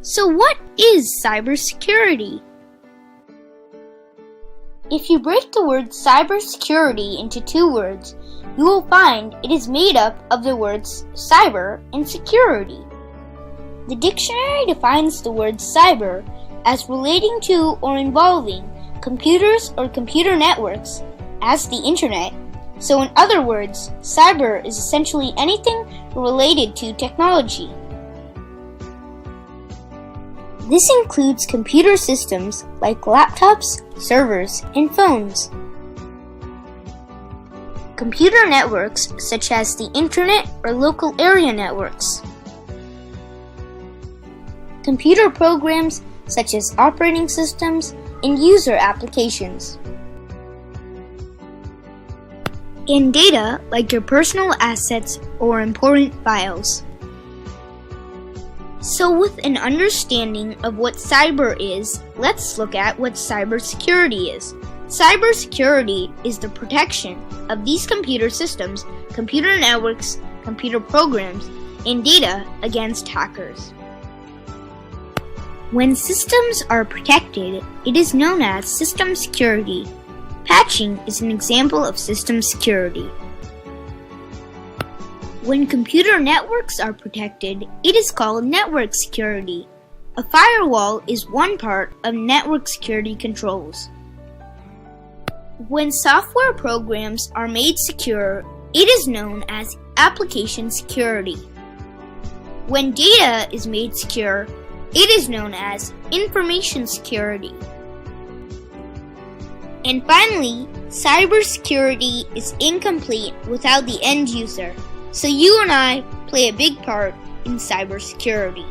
So what is cybersecurity? If you break the word cybersecurity into two words, you will find it is made up of the words cyber and security. The dictionary defines the word cyber as relating to or involving computers or computer networks as the internet. So in other words, cyber is essentially anything related to technology. This includes computer systems like laptops, servers, and phones. Computer networks such as the internet or local area networks. Computer programs such as operating systems and user applications. And data like your personal assets or important files. So with an understanding of what cyber is, let's look at what cybersecurity is. Cybersecurity is the protection of these computer systems, computer networks, computer programs, and data against hackers. When systems are protected, it is known as system security. Patching is an example of system security. When computer networks are protected, it is called network security. A firewall is one part of network security controls. When software programs are made secure, it is known as application security. When data is made secure, it is known as information security. And finally, cybersecurity is incomplete without the end user. So you and I play a big part in cybersecurity.